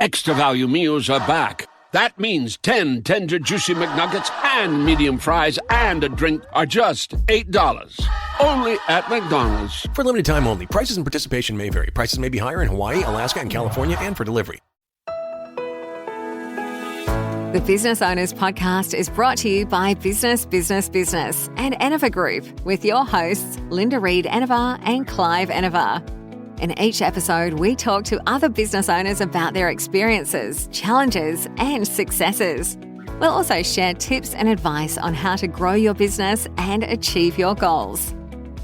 Extra value meals are back. That means 10 tender, juicy McNuggets and medium fries and a drink are just $8. Only at McDonald's. For limited time only. Prices and participation may vary. Prices may be higher in Hawaii, Alaska, and California, and for delivery. The Business Owners Podcast is brought to you by Business, Business, Business and Enivar Group with your hosts, Linda Reid Enivar and Clive Enivar. In each episode, we talk to other business owners about their experiences, challenges, and successes. We'll also share tips and advice on how to grow your business and achieve your goals.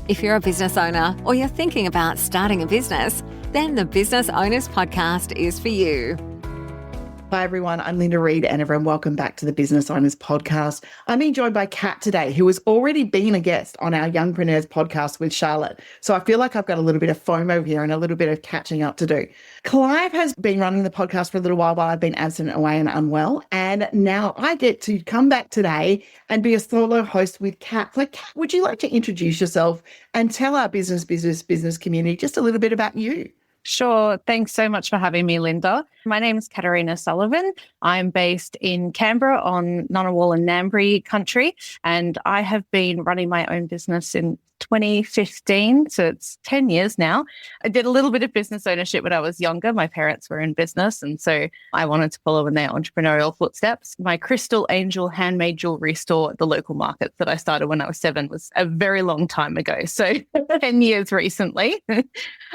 If you're a business owner or you're thinking about starting a business, then the Business Owners Podcast is for you. Hi everyone, I'm Linda Reid and welcome back to the Business Owners Podcast. I'm being joined by Kat today, who has already been a guest on our Youngpreneurs podcast with Charlotte. So I feel like I've got a little bit of FOMO here and a little bit of catching up to do. Clive has been running the podcast for a little while I've been absent, away and unwell. And now I get to come back today and be a solo host with Kat. So Kat, would you like to introduce yourself and tell our business community just a little bit about you? Sure. Thanks so much for having me, Linda. My name is Caterina Sullivan. I'm based in Canberra on Ngunnawal and Ngambri country, and I have been running my own business in 2015, so it's 10 years now. I did a little bit of business ownership when I was younger. My parents were in business, and so I wanted to follow in their entrepreneurial footsteps. My Crystal Angel handmade jewelry store at the local market that I started when I was 7 was a very long time ago, so 10 years recently.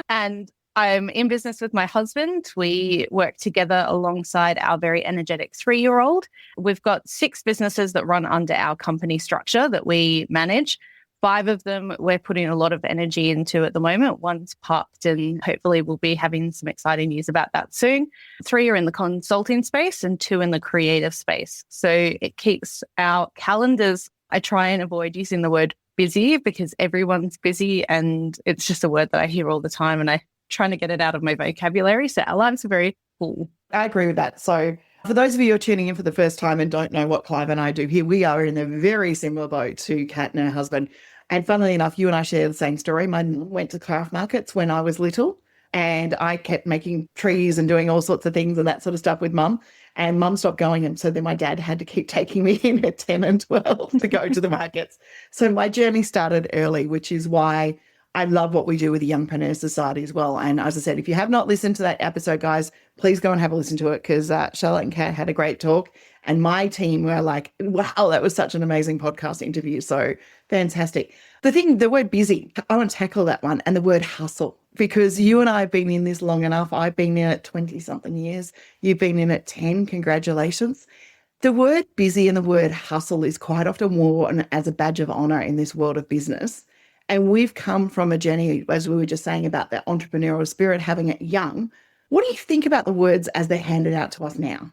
And I'm in business with my husband. We work together alongside our very energetic 3-year-old. We've got 6 businesses that run under our company structure that we manage. 5 of them we're putting a lot of energy into at the moment. One's parked and hopefully we'll be having some exciting news about that soon. 3 are in the consulting space and 2 in the creative space. So it keeps our calendars. I try and avoid using the word busy because everyone's busy and it's just a word that I hear all the time and I'm trying to get it out of my vocabulary. So our lives are very full. I agree with that. So for those of you who are tuning in for the first time and don't know what Clive and I do here, we are in a very similar boat to Kat and her husband. And funnily enough, you and I share the same story. Mine went to craft markets when I was little and I kept making trees and doing all sorts of things and that sort of stuff with mum. And mum stopped going. And so then my dad had to keep taking me in at 10 and 12 to go to the markets. So my journey started early, which is why I love what we do with the Youngpreneurs Society as well. And as I said, if you have not listened to that episode, guys, please go and have a listen to it because Charlotte and Kat had a great talk. And my team were like, wow, that was such an amazing podcast interview. So fantastic. The word busy, I want to tackle that one. And the word hustle, because you and I have been in this long enough. I've been in it 20-something years. You've been in it 10. Congratulations. The word busy and the word hustle is quite often worn as a badge of honor in this world of business. And we've come from a journey, as we were just saying, about that entrepreneurial spirit, having it young. What do you think about the words as they're handed out to us now?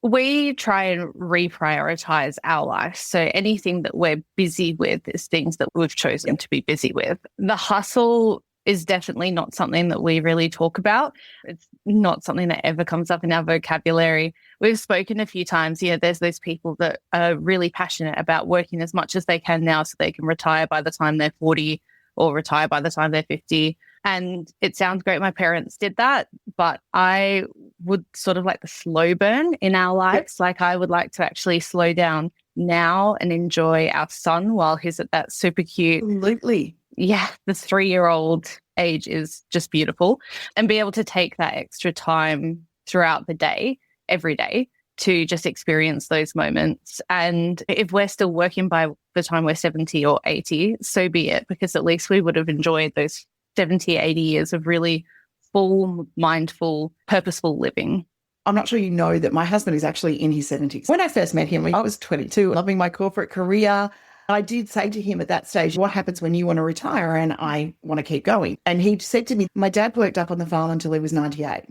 We try and reprioritize our life. So anything that we're busy with is things that we've chosen to be busy with. The hustle is definitely not something that we really talk about. It's not something that ever comes up in our vocabulary. We've spoken a few times, there's those people that are really passionate about working as much as they can now so they can retire by the time they're 40 or retire by the time they're 50. And it sounds great. My parents did that, but I would sort of like the slow burn in our lives. Like I would like to actually slow down now and enjoy our son while he's at that super cute. Absolutely. Yeah, the 3-year-old age is just beautiful and be able to take that extra time throughout the day, every day, to just experience those moments. And if we're still working by the time we're 70 or 80, so be it, because at least we would have enjoyed those 70, 80 years of really full, mindful, purposeful living. I'm not sure you know that my husband is actually in his 70s. When I first met him, I was 22, loving my corporate career. I did say to him at that stage, what happens when you want to retire and I want to keep going? And he said to me, my dad worked up on the farm until he was 98.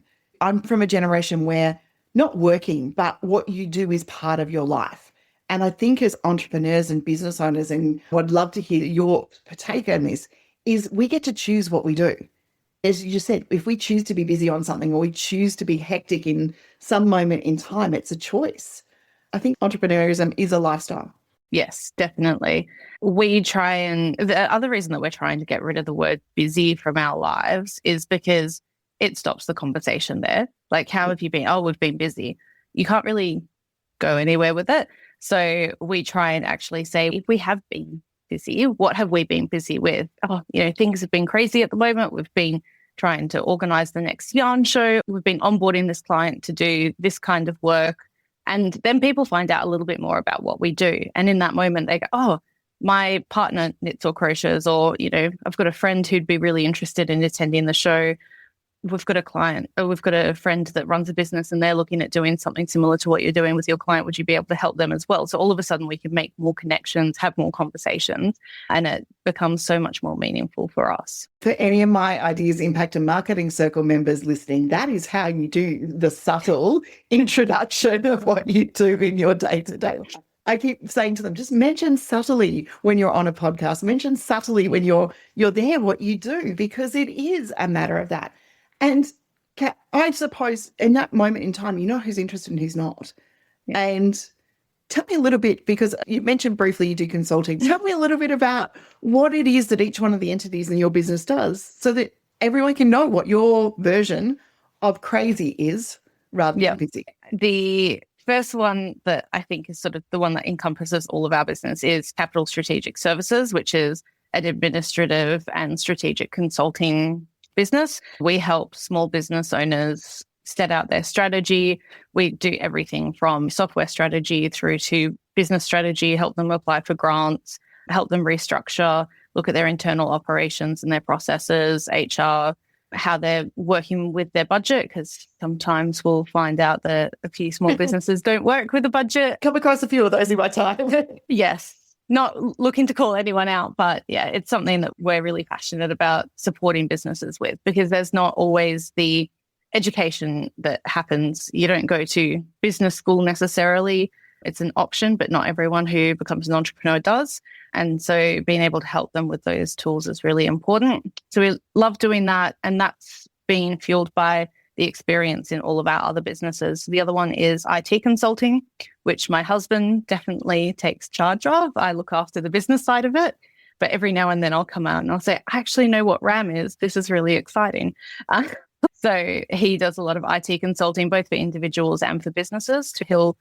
I'm from a generation where not working, but what you do is part of your life. And I think as entrepreneurs and business owners, and I'd love to hear your take on this, is we get to choose what we do. As you just said, if we choose to be busy on something or we choose to be hectic in some moment in time, it's a choice. I think entrepreneurism is a lifestyle. Yes, definitely. The other reason that we're trying to get rid of the word busy from our lives is because it stops the conversation there. Like, how have you been? Oh, we've been busy. You can't really go anywhere with it. So we try and actually say, if we have been busy, what have we been busy with? Oh, things have been crazy at the moment. We've been trying to organize the next yarn show. We've been onboarding this client to do this kind of work. And then people find out a little bit more about what we do. And in that moment, they go, oh, my partner knits or crochets, or, I've got a friend who'd be really interested in attending the show. We've got a client, or we've got a friend that runs a business and they're looking at doing something similar to what you're doing with your client. Would you be able to help them as well? So all of a sudden we can make more connections, have more conversations, and it becomes so much more meaningful for us. For any of my Ideas Impact and Marketing Circle members listening, that is how you do the subtle introduction of what you do in your day-to-day life. I keep saying to them, just mention subtly when you're on a podcast, mention subtly when you're there, what you do, because it is a matter of that. And I suppose in that moment in time, you know who's interested and who's not. Yeah. And tell me a little bit, because you mentioned briefly you do consulting. Tell me a little bit about what it is that each one of the entities in your business does, so that everyone can know what your version of crazy is rather than busy. The first one that I think is sort of the one that encompasses all of our business is Capital Strategic Services, which is an administrative and strategic consulting business. We help small business owners set out their strategy. We do everything from software strategy through to business strategy, help them apply for grants, help them restructure, look at their internal operations and their processes, HR, how they're working with their budget, because sometimes we'll find out that a few small businesses don't work with a budget. Come across a few of those in my time. Yes. Not looking to call anyone out, but yeah, it's something that we're really passionate about supporting businesses with, because there's not always the education that happens. You don't go to business school necessarily. It's an option, but not everyone who becomes an entrepreneur does. And so being able to help them with those tools is really important. So we love doing that. And that's being fueled by the experience in all of our other businesses. The other one is IT consulting, which my husband definitely takes charge of. I look after the business side of it, but every now and then I'll come out and I'll say, I actually know what RAM is. This is really exciting. So he does a lot of IT consulting, both for individuals and for businesses. So he'll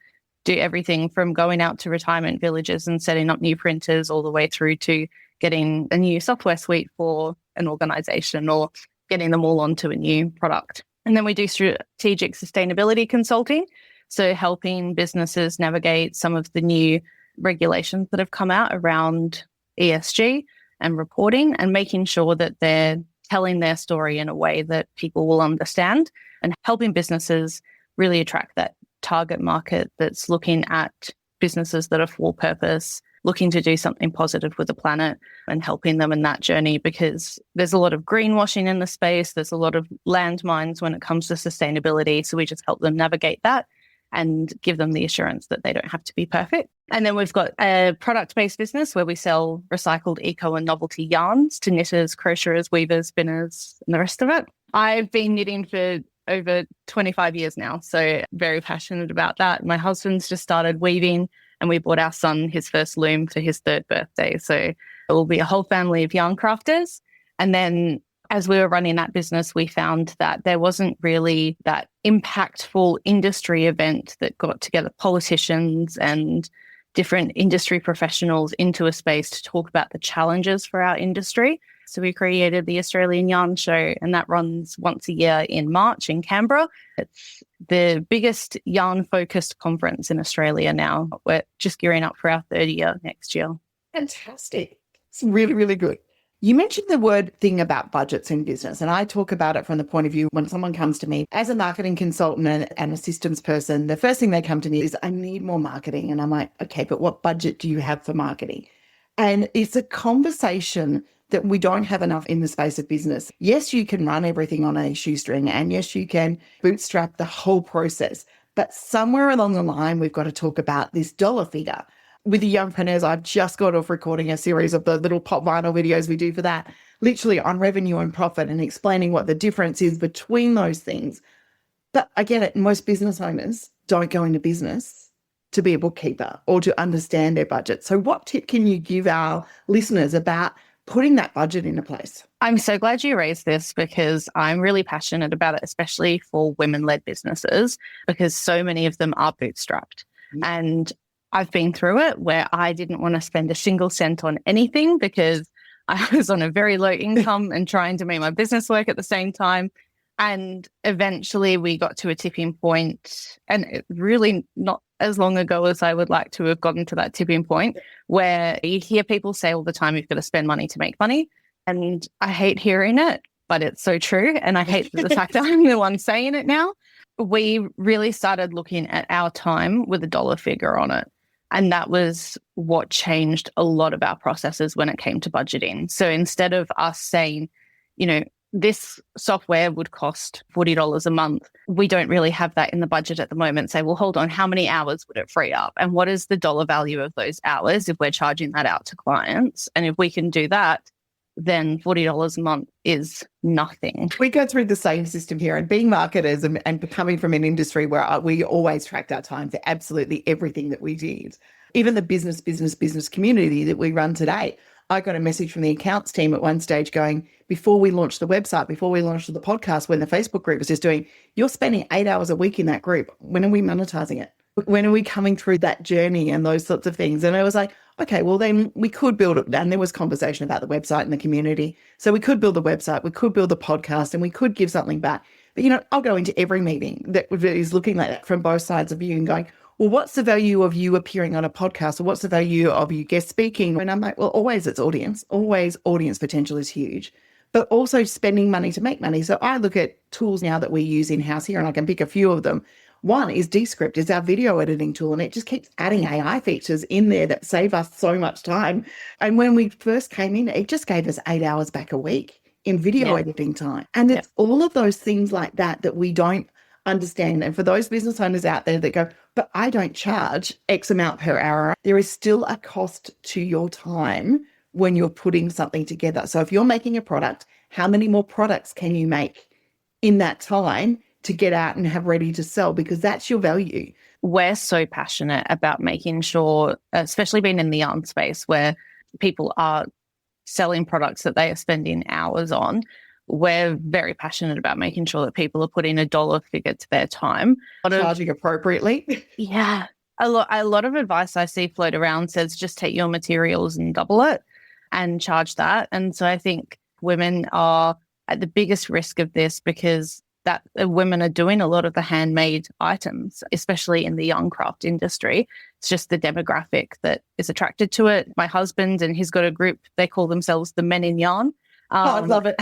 do everything from going out to retirement villages and setting up new printers all the way through to getting a new software suite for an organization or getting them all onto a new product. And then we do strategic sustainability consulting, so helping businesses navigate some of the new regulations that have come out around ESG and reporting, and making sure that they're telling their story in a way that people will understand, and helping businesses really attract that target market that's looking at businesses that are for purpose, looking to do something positive with the planet, and helping them in that journey, because there's a lot of greenwashing in the space. There's a lot of landmines when it comes to sustainability. So we just help them navigate that and give them the assurance that they don't have to be perfect. And then we've got a product-based business where we sell recycled eco and novelty yarns to knitters, crocheters, weavers, spinners, and the rest of it. I've been knitting for over 25 years now, so very passionate about that. My husband's just started weaving, and we bought our son his first loom for his 3rd birthday. So it will be a whole family of yarn crafters. And then as we were running that business, we found that there wasn't really that impactful industry event that got together politicians and different industry professionals into a space to talk about the challenges for our industry. So we created the Australian Yarn Show, and that runs once a year in March in Canberra. It's the biggest yarn-focused conference in Australia now. We're just gearing up for our 3rd year next year. Fantastic. It's really, really good. You mentioned the word thing about budgets in business, and I talk about it from the point of view when someone comes to me as a marketing consultant and a systems person, the first thing they come to me is, I need more marketing. And I'm like, okay, but what budget do you have for marketing? And it's a conversation that we don't have enough in the space of business. Yes, you can run everything on a shoestring, and yes, you can bootstrap the whole process. But somewhere along the line, we've got to talk about this dollar figure. With the youngpreneurs, I've just got off recording a series of the little pop vinyl videos we do for that, literally on revenue and profit, and explaining what the difference is between those things. But I get it, most business owners don't go into business to be a bookkeeper or to understand their budget. So what tip can you give our listeners about putting that budget into place? I'm so glad you raised this because I'm really passionate about it, especially for women-led businesses, because so many of them are bootstrapped. And I've been through it where I didn't want to spend a single cent on anything because I was on a very low income and trying to make my business work at the same time. And eventually we got to a tipping point, and it really not as long ago as I would like to have gotten to that tipping point, where you hear people say all the time, you've got to spend money to make money. And I hate hearing it, but it's so true. And I hate the fact that I'm the one saying it now. We really started looking at our time with a dollar figure on it. And that was what changed a lot of our processes when it came to budgeting. So instead of us saying, you know, this software would cost $40 a month, we don't really have that in the budget at the moment. Say, well, hold on, how many hours would it free up? And what is the dollar value of those hours if we're charging that out to clients? And if we can do that, then $40 a month is nothing. We go through the same system here, and being marketers and coming from an industry where we always tracked our time for absolutely everything that we did. Even the business community that we run today. I got a message from the accounts team at one stage going, before we launched the website, before we launched the podcast, when the Facebook group was just doing, you're spending 8 hours a week in that group. When are we monetizing it? When are we coming through that journey and those sorts of things? And I was like, okay, well then we could build it. And there was conversation about the website and the community. So we could build the website, we could build the podcast, and we could give something back. But, you know, I'll go into every meeting that is looking like that from both sides of you and going, well, what's the value of you appearing on a podcast, or what's the value of you guest speaking? And I'm like, well, always it's audience. Always audience potential is huge, but also spending money to make money. So I look at tools now that we use in-house here, and I can pick a few of them. One is Descript, is our video editing tool, and it just keeps adding AI features in there that save us so much time. And when we first came in, it just gave us 8 hours back a week in video editing time. And it's all of those things like that that we don't understand. And for those business owners out there that go, but I don't charge X amount per hour, there is still a cost to your time when you're putting something together. So if you're making a product, how many more products can you make in that time to get out and have ready to sell? Because that's your value. We're so passionate about making sure, especially being in the yarn space where people are selling products that they are spending hours on, we're very passionate about making sure that people are putting a dollar figure to their time. Charging appropriately. Yeah. A lot of advice I see float around says just take your materials and double it and charge that. And so I think women are at the biggest risk of this because that women are doing a lot of the handmade items, especially in the yarn craft industry. It's just the demographic that is attracted to it. My husband, and he's got a group, they call themselves the Men in Yarn. I love it.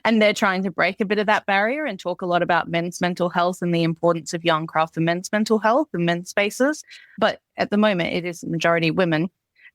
And they're trying to break a bit of that barrier and talk a lot about men's mental health and the importance of yarn craft for men's mental health and men's spaces. But at the moment, it is the majority women.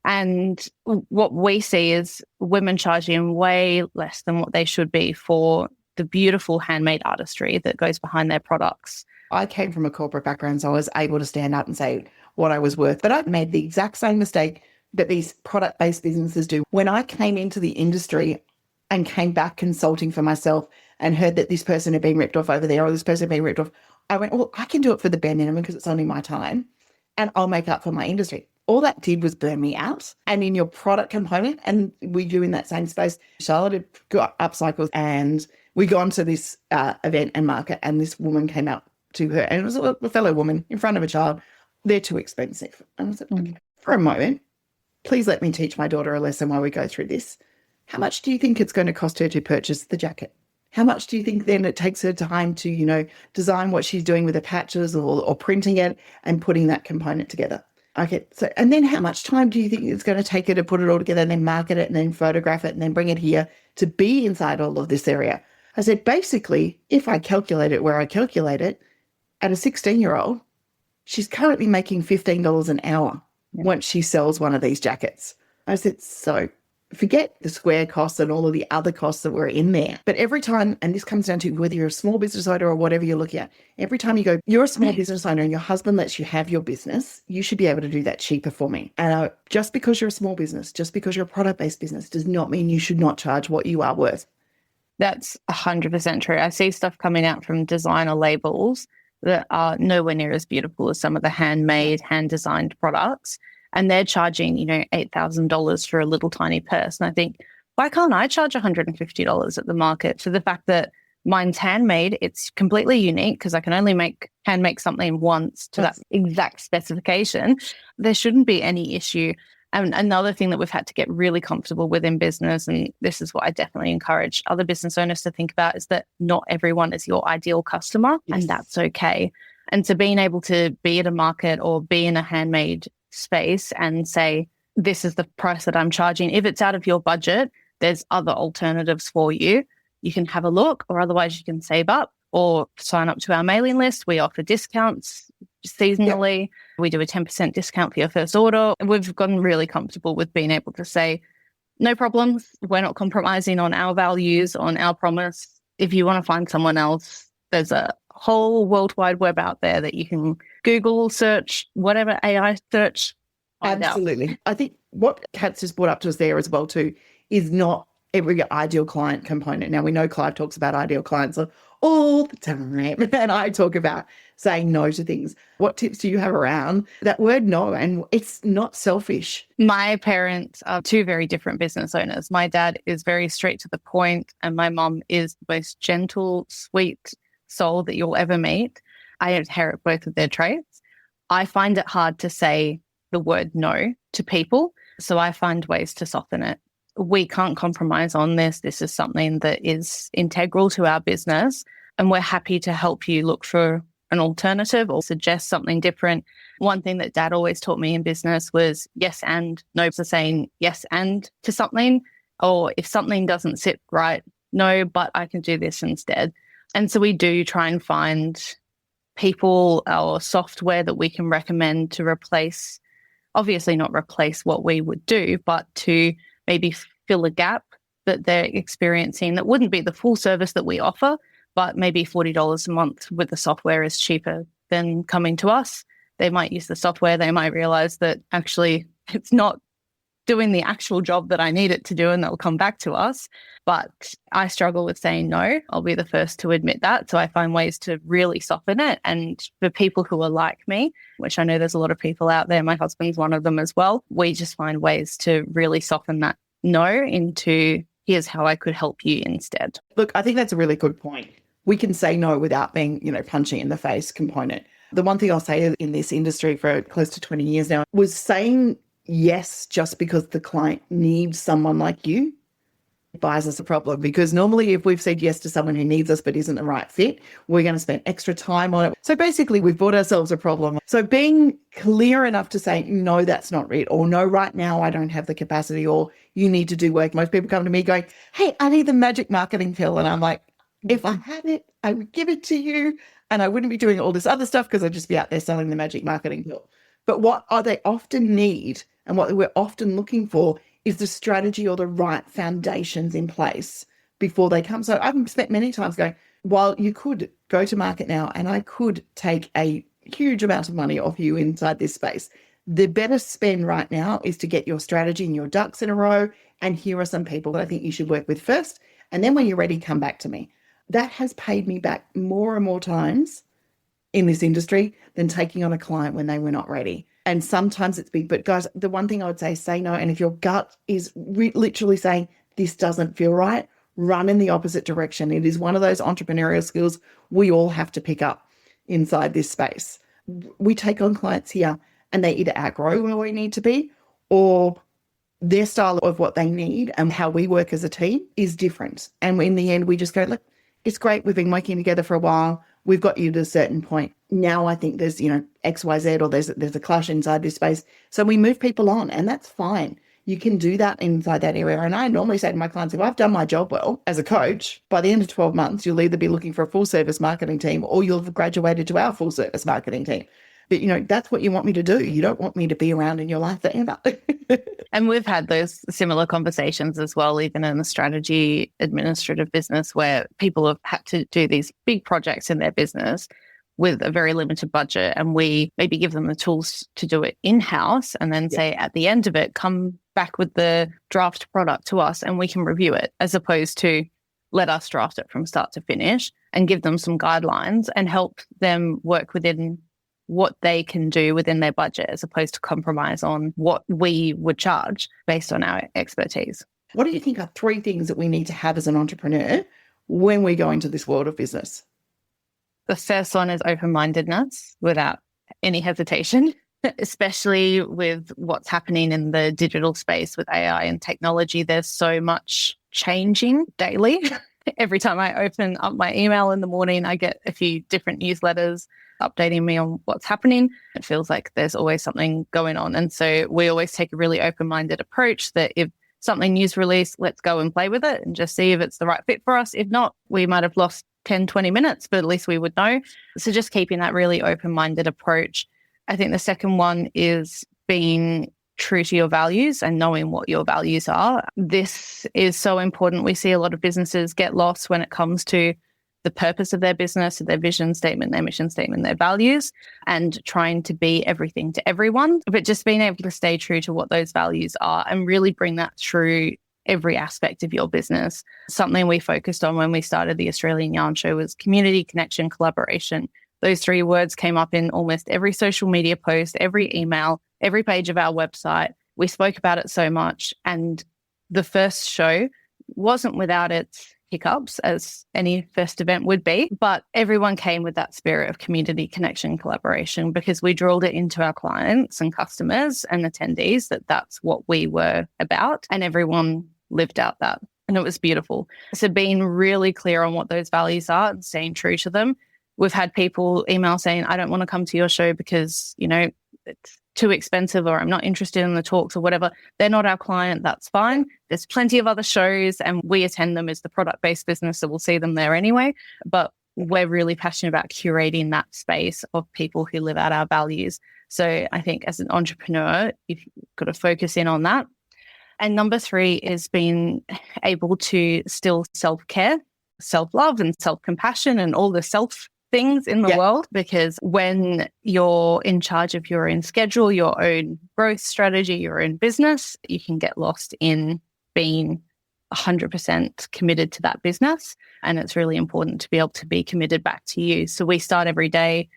And what we see is women charging way less than what they should be for the beautiful handmade artistry that goes behind their products. I came from a corporate background, so I was able to stand up and say what I was worth. But I made the exact same mistake that these product-based businesses do. When I came into the industry and came back consulting for myself and heard that this person had been ripped off over there or this person had been ripped off, I went, well, I can do it for the bare minimum because it's only my time and I'll make up for my industry. All that did was burn me out. And in your product component, and we do in that same space, Charlotte had got upcycles and we got onto this event and market, and this woman came out to her, and it was a fellow woman in front of a child. They're too expensive. And I said, okay, for a moment, please let me teach my daughter a lesson while we go through this. How much do you think it's going to cost her to purchase the jacket? How much do you think then it takes her time to, you know, design what she's doing with the patches or printing it and putting that component together? Okay, so, and then how much time do you think it's going to take her to put it all together and then market it and then photograph it and then bring it here to be inside all of this area? I said, basically, if I calculate it where I calculate it, at a 16-year-old, she's currently making $15 an hour once she sells one of these jackets. I said, so forget the square costs and all of the other costs that were in there. But every time, and this comes down to whether you're a small business owner or whatever you're looking at, every time you go, you're a small business owner and your husband lets you have your business, you should be able to do that cheaper for me. And just because you're a small business, just because you're a product-based business does not mean you should not charge what you are worth. That's 100% true. I see stuff coming out from designer labels that are nowhere near as beautiful as some of the handmade, hand-designed products. And they're charging, you know, $8,000 for a little tiny purse. And I think, why can't I charge $150 at the market for the fact that mine's handmade? It's completely unique because I can only hand make something once to that exact specification. There shouldn't be any issue. And another thing that we've had to get really comfortable with in business, and this is what I definitely encourage other business owners to think about, is that not everyone is your ideal customer, and that's okay. And so being able to be at a market or be in a handmade space and say, this is the price that I'm charging. If it's out of your budget, there's other alternatives for you. You can have a look, or otherwise you can save up or sign up to our mailing list. We offer discounts seasonally. Yep. We do a 10% discount for your first order. We've gotten really comfortable with being able to say, no problems. We're not compromising on our values, on our promise. If you want to find someone else, there's a whole World Wide Web out there that you can Google search, whatever AI search. Absolutely. I think what Kat's just brought up to us there as well too is not every ideal client component. Now, we know Clive talks about ideal clients all the time, and I talk about saying no to things. What tips do you have around that word no? And it's not selfish. My parents are two very different business owners. My dad is very straight to the point, and my mum is the most gentle, sweet soul that you'll ever meet. I inherit both of their traits. I find it hard to say the word no to people, so I find ways to soften it. We can't compromise on this. This is something that is integral to our business, and we're happy to help you look for an alternative or suggest something different. One thing that Dad always taught me in business was yes and. No, so saying yes and to something, or if something doesn't sit right, no, but I can do this instead. And so we do try and find people or software that we can recommend to replace, obviously not replace what we would do, but to maybe fill a gap that they're experiencing that wouldn't be the full service that we offer, but maybe $40 a month with the software is cheaper than coming to us. They might use the software. They might realize that actually it's not doing the actual job that I need it to do, and they'll come back to us. But I struggle with saying no. I'll be the first to admit that. So I find ways to really soften it. And for people who are like me, which I know there's a lot of people out there, my husband's one of them as well, we just find ways to really soften that no into here's how I could help you instead. Look, I think that's a really good point. We can say no without being, punching in the face component. The one thing I'll say in this industry for close to 20 years now was saying yes just because the client needs someone like you buys us a problem, because normally if we've said yes to someone who needs us but isn't the right fit, we're going to spend extra time on it. So basically we've bought ourselves a problem. So being clear enough to say, no, that's not it, or no, right now I don't have the capacity, or you need to do work. Most people come to me going, hey, I need the magic marketing pill. And I'm like, if I had it, I would give it to you, and I wouldn't be doing all this other stuff because I'd just be out there selling the magic marketing pill. But what they often need and what we're often looking for is the strategy or the right foundations in place before they come. So I've spent many times going, while you could go to market now and I could take a huge amount of money off you inside this space, the better spend right now is to get your strategy and your ducks in a row. And here are some people that I think you should work with first. And then when you're ready, come back to me. That has paid me back more and more times in this industry than taking on a client when they were not ready. And sometimes it's big, but guys, the one thing I would say no. And if your gut is literally saying this doesn't feel right, run in the opposite direction. It is one of those entrepreneurial skills we all have to pick up inside this space. We take on clients here and they either outgrow where we need to be, or their style of what they need and how we work as a team is different. And in the end, we just go, look, it's great. We've been working together for a while. We've got you to a certain point. Now I think there's, X, Y, Z, or there's a clash inside this space. So we move people on, and that's fine. You can do that inside that area. And I normally say to my clients, if I've done my job well as a coach, by the end of 12 months, you'll either be looking for a full service marketing team or you'll have graduated to our full service marketing team. But, that's what you want me to do. You don't want me to be around in your life forever. And we've had those similar conversations as well, even in the strategy administrative business, where people have had to do these big projects in their business with a very limited budget. And we maybe give them the tools to do it in-house and then say at the end of it, come back with the draft product to us and we can review it, as opposed to let us draft it from start to finish and give them some guidelines and help them work within what they can do within their budget, as opposed to compromise on what we would charge based on our expertise. What do you think are 3 things that we need to have as an entrepreneur when we go into this world of business? The first one is open-mindedness without any hesitation, especially with what's happening in the digital space with AI and technology. There's so much changing daily. Every time I open up my email in the morning, I get a few different newsletters updating me on what's happening. It feels like there's always something going on. And so we always take a really open-minded approach that if something new's released, let's go and play with it and just see if it's the right fit for us. If not, we might have lost 10, 20 minutes, but at least we would know. So just keeping that really open-minded approach. I think the second one is being true to your values and knowing what your values are. This is so important. We see a lot of businesses get lost when it comes to the purpose of their business, their vision statement, their mission statement, their values, and trying to be everything to everyone. But just being able to stay true to what those values are and really bring that through every aspect of your business. Something we focused on when we started the Australian Yarn Show was community, connection, collaboration. Those 3 words came up in almost every social media post, every email, every page of our website. We spoke about it so much. And the first show wasn't without its hiccups, as any first event would be, but everyone came with that spirit of community, connection, collaboration, because we drilled it into our clients and customers and attendees that that's what we were about, and everyone lived out that. And it was beautiful. So being really clear on what those values are and staying true to them. We've had people email saying, I don't want to come to your show because, it's too expensive, or I'm not interested in the talks, or whatever. They're not our client. That's fine. There's plenty of other shows and we attend them as the product-based business, so we'll see them there anyway. But we're really passionate about curating that space of people who live out our values. So I think as an entrepreneur, you've got to focus in on that. And number 3 is being able to still self-care, self-love and self-compassion and all the self things in the world, because when you're in charge of your own schedule, your own growth strategy, your own business, you can get lost in being 100% committed to that business. And it's really important to be able to be committed back to you. So we start every day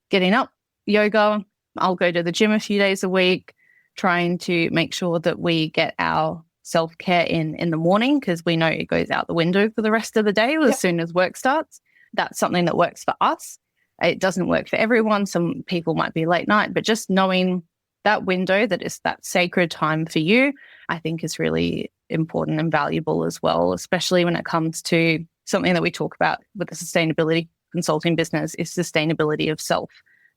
getting up, yoga. I'll go to the gym a few days a week, trying to make sure that we get our self-care in the morning, because we know it goes out the window for the rest of the day as soon as work starts. That's something that works for us. It doesn't work for everyone. Some people might be late night, but just knowing that window that is that sacred time for you, I think is really important and valuable as well, especially when it comes to something that we talk about with the sustainability consulting business is sustainability of self.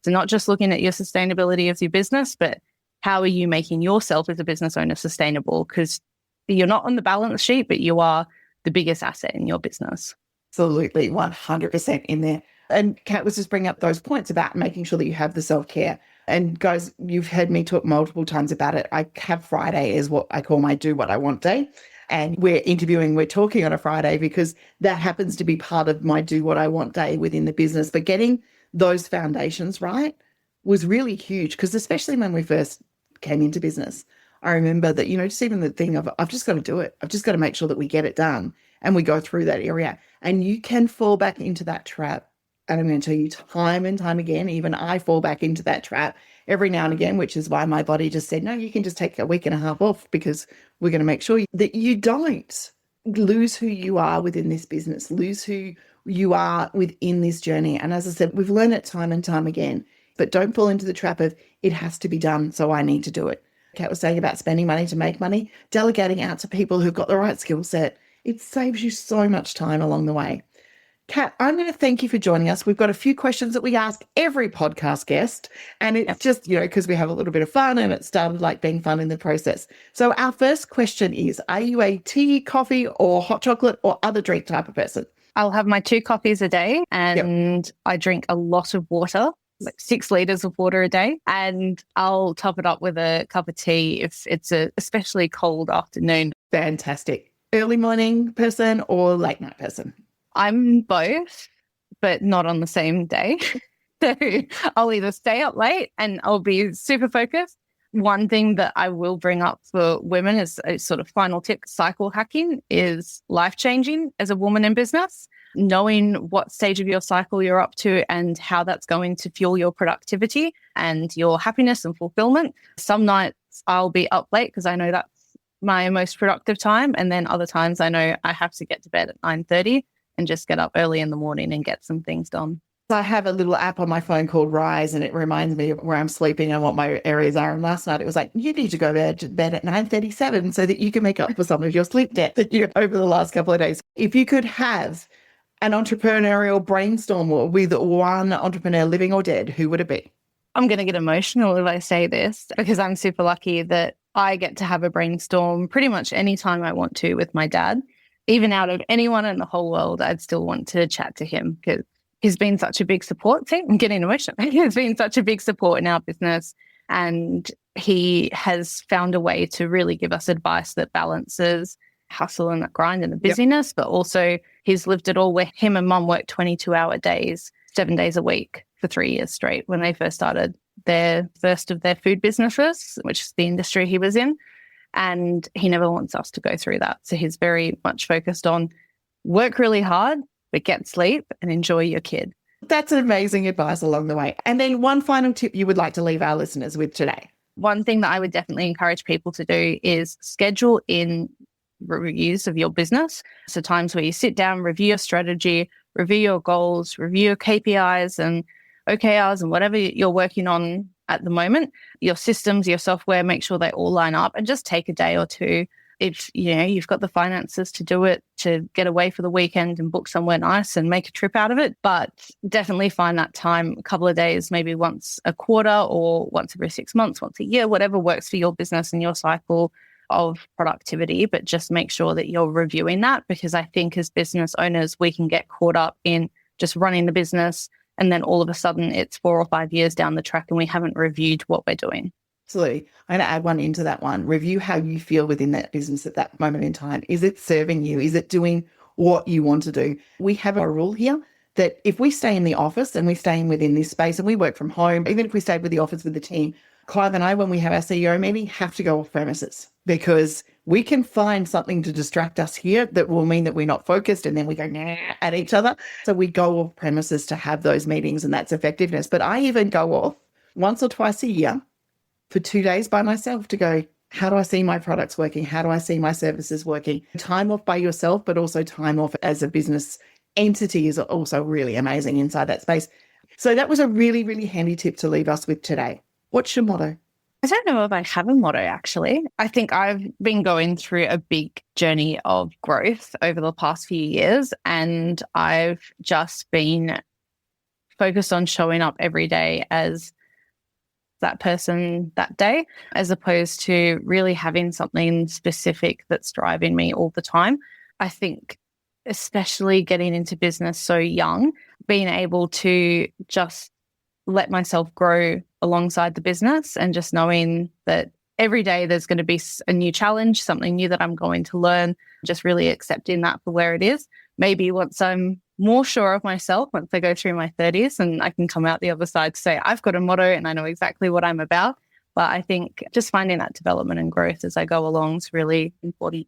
So not just looking at your sustainability of your business, but how are you making yourself as a business owner sustainable? Because you're not on the balance sheet, but you are the biggest asset in your business. Absolutely, 100% in there. And Kat was just bringing up those points about making sure that you have the self-care. And guys, you've heard me talk multiple times about it. I have Friday as what I call my do what I want day. And we're talking on a Friday because that happens to be part of my do what I want day within the business. But getting those foundations right was really huge, because especially when we first came into business, I remember that, just even the thing of, I've just got to do it. I've just got to make sure that we get it done and we go through that area. And you can fall back into that trap. And I'm going to tell you time and time again, even I fall back into that trap every now and again, which is why my body just said, no, you can just take a week and a half off, because we're going to make sure that you don't lose who you are within this business, lose who you are within this journey. And as I said, we've learned it time and time again, but don't fall into the trap of it has to be done, so I need to do it. Kat was saying about spending money to make money, delegating out to people who've got the right skill set. It saves you so much time along the way. Kat, I'm going to thank you for joining us. We've got a few questions that we ask every podcast guest, and it's just, because we have a little bit of fun and it started like being fun in the process. So our first question is, are you a tea, coffee or hot chocolate or other drink type of person? I'll have my 2 coffees a day, and I drink a lot of water, like 6 liters of water a day, and I'll top it up with a cup of tea if it's a especially cold afternoon. Fantastic. Early morning person or late night person? I'm both, but not on the same day. So I'll either stay up late and I'll be super focused. One thing that I will bring up for women as a sort of final tip, cycle hacking is life-changing as a woman in business. Knowing what stage of your cycle you're up to and how that's going to fuel your productivity and your happiness and fulfillment. Some nights I'll be up late because I know that's my most productive time. And then other times I know I have to get to bed at 9:30 and just get up early in the morning and get some things done. I have a little app on my phone called Rise, and it reminds me of where I'm sleeping and what my areas are. And last night it was like, you need to go to bed at 9:37 so that you can make up for some of your sleep debt that you over the last couple of days. If you could have an entrepreneurial brainstorm with one entrepreneur living or dead, who would it be? I'm going to get emotional if I say this because I'm super lucky that I get to have a brainstorm pretty much anytime I want to with my dad. Even out of anyone in the whole world, I'd still want to chat to him because he's been such a big support. See, I'm getting emotional. He's been such a big support in our business, and he has found a way to really give us advice that balances hustle and the grind and the busyness, but also he's lived it all where him and mum worked 22-hour days, 7 days a week for 3 years straight when they first started their first of their food businesses, which is the industry he was in. And he never wants us to go through that. So he's very much focused on work really hard, but get sleep and enjoy your kid. That's amazing advice along the way. And then one final tip you would like to leave our listeners with today. One thing that I would definitely encourage people to do is schedule in reviews of your business. So times where you sit down, review your strategy, review your goals, review your KPIs and OKRs and whatever you're working on at the moment, your systems, your software, make sure they all line up and just take a day or two. If you've got the finances to do it, to get away for the weekend and book somewhere nice and make a trip out of it. But definitely find that time, a couple of days, maybe once a quarter or once every 6 months, once a year, whatever works for your business and your cycle of productivity. But just make sure that you're reviewing that, because I think as business owners, we can get caught up in just running the business. And then all of a sudden it's 4 or 5 years down the track and we haven't reviewed what we're doing. Absolutely. I'm going to add one into that one. Review how you feel within that business at that moment in time. Is it serving you? Is it doing what you want to do? We have a rule here that if we stay in the office and we stay within this space and we work from home, even if we stay with the office with the team, Clive and I, when we have our CEO meeting, have to go off premises because we can find something to distract us here that will mean that we're not focused and then we go at each other. So we go off premises to have those meetings, and that's effectiveness. But I even go off once or twice a year for 2 days by myself to go, how do I see my products working? How do I see my services working? Time off by yourself, but also time off as a business entity is also really amazing inside that space. So that was a really, really handy tip to leave us with today. What's your motto? I don't know if I have a motto, actually. I think I've been going through a big journey of growth over the past few years, and I've just been focused on showing up every day as that person that day, as opposed to really having something specific that's driving me all the time. I think especially getting into business so young, being able to just let myself grow alongside the business and just knowing that every day there's going to be a new challenge, something new that I'm going to learn, just really accepting that for where it is. Maybe once I'm more sure of myself, once I go through my 30s and I can come out the other side to say, I've got a motto and I know exactly what I'm about. But I think just finding that development and growth as I go along is really important.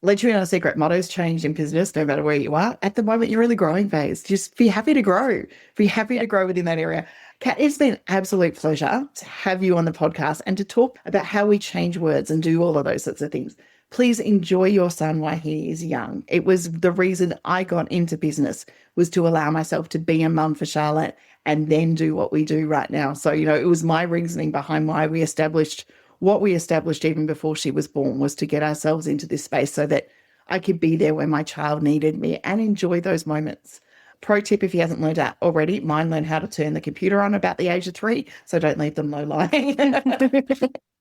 Let you in on a secret. Mottos change in business no matter where you are. At the moment, you're in the growing phase. Just be happy to grow. Be happy to grow within that area. Kat, it's been an absolute pleasure to have you on the podcast and to talk about how we change words and do all of those sorts of things. Please enjoy your son while he is young. It was the reason I got into business, was to allow myself to be a mum for Charlotte and then do what we do right now. So, it was my reasoning behind why we established what we established even before she was born, was to get ourselves into this space so that I could be there when my child needed me and enjoy those moments. Pro tip, if he hasn't learned that already, mine learned how to turn the computer on about the age of 3, so don't leave them low lying.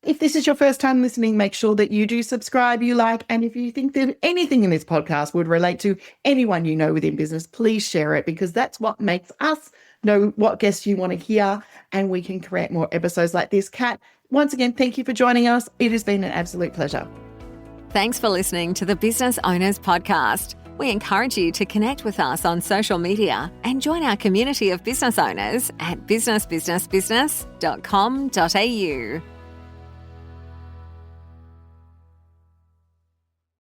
If this is your first time listening, make sure that you do subscribe, you like, and if you think that anything in this podcast would relate to anyone you know within business, please share it, because that's what makes us know what guests you want to hear, and we can create more episodes like this. Kat, once again, thank you for joining us. It has been an absolute pleasure. Thanks for listening to the Business Owners Podcast. We encourage you to connect with us on social media and join our community of business owners at businessbusinessbusiness.com.au.